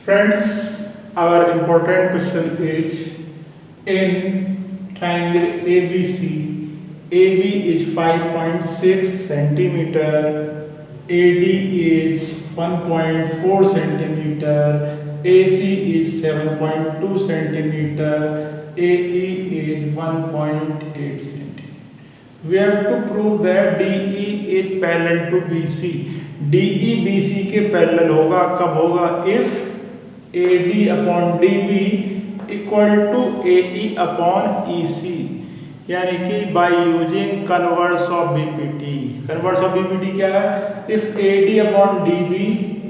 Friends, our important question is in triangle ABC, AB is 5.6 centimeter, AD is 1.4 centimeter, AC is 7.2 centimeter, AE is 1.8 centimeter. We have to prove that DE is parallel to BC. DE BC के parallel होगा कब होगा? If AD upon DB equal to AE upon EC, यानी कि by using converse of BPT. Converse of BPT क्या है? If AD upon DB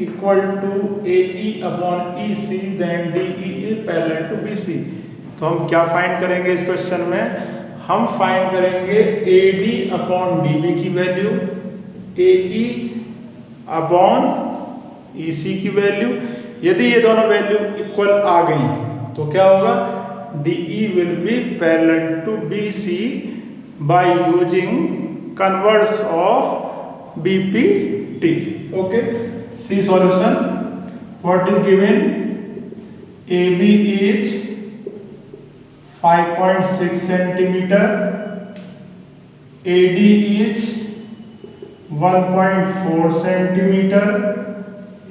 equal to AE upon EC, then DE is parallel to BC. तो हम क्या find करेंगे इस question में? हम फाइंड करेंगे AD अपॉन DB की वैल्यू, AE अपॉन EC की वैल्यू। यदि ये दोनों वैल्यू इक्वल आ गई तो क्या होगा? DE will be parallel to BC by using converse of BPT। Okay, C solution. What is given? AB is 5.6 centimeter, AD is 1.4 centimeter,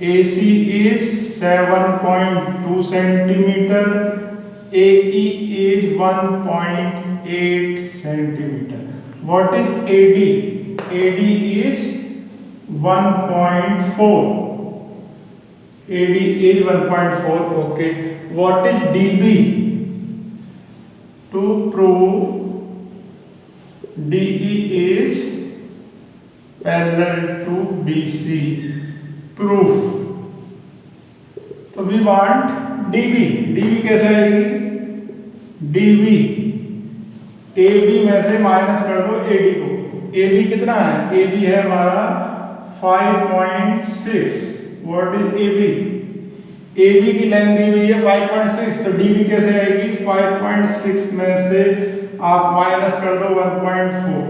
AC is 7.2 centimeter, AE is 1.8 centimeter. What is AD? AD is 1.4. AD is 1.4. Okay. What is DB? To prove DE is parallel to BC, proof. तो we want DB. DB कैसे आएगी? DB AB में से minus कर दो AD को। AB कितना है? AB है हमारा 5.6. What is AB? AB की लेंथ दी हुई है 5.6, तो DB कैसे आएगी? 5.6 में से आप माइनस कर दो 1.4,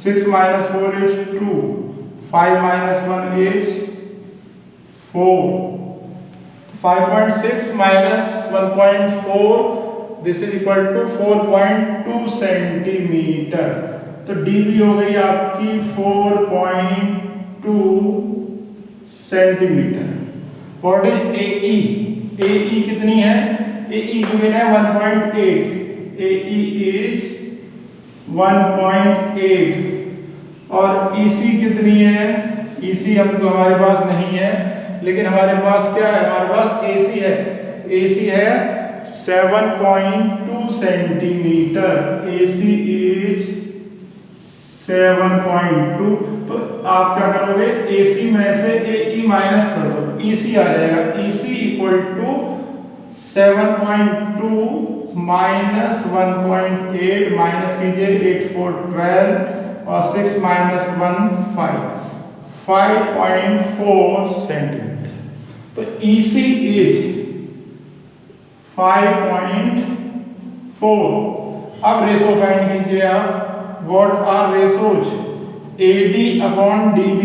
6 minus 4 is 2, 5 minus 1 is 4, 5.6 minus 1.4, this is equal to 4.2 centimeter। तो DB हो गई आपकी 4.2 centimetre. What is AE? AE कितनी है? AE गिवन है 1.8. AE is 1.8 और EC कितनी है? EC हमको हमारे पास नहीं है, लेकिन हमारे पास क्या है? हमारे पास AC है। AC है 7.2 सेंटीमीटर। AC is 7.2। तो आप क्या करोगे? AC में से AE माइनस कर दो, EC आ जाएगा। EC equal to 7.2 minus 1.8, minus कीजिए 8 4 12 और 6 माइनस 1 5.4 सेंटीमीटर। तो EC इज 5.4। अब रेशो फाइंड कीजिए आप। What are ratios? AD upon DB,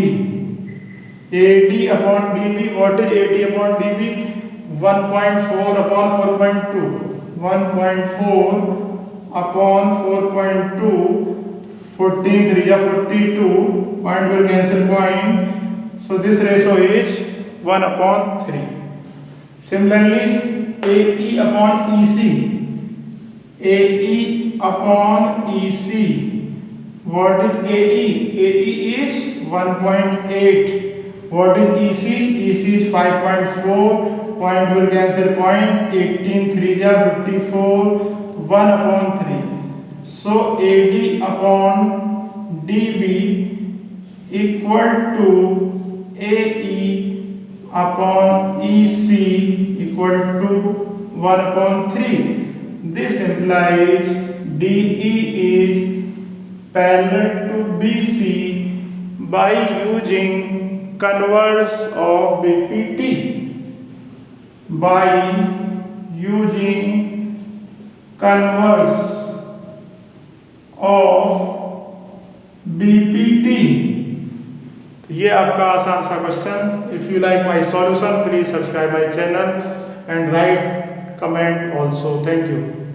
AD upon DB, what is AD upon DB? 1.4 upon 4.2, 1.4 upon 4.2, 14 3 या 42, point will cancel point, so this ratio is 1 upon 3. Similarly, AE upon EC, AE upon EC, what is AE? AE is 1.8. What is EC? EC is 5.4. Point will cancel point. 18 3 ja 54. 1 upon 3. So AD upon DB equal to AE upon EC equal to 1 upon 3. This implies DE is parallel to BC by using converse of BPT. By using converse of BPT, ये आपका आसान सा question. If you like my solution please subscribe my channel and right comment also. Thank you.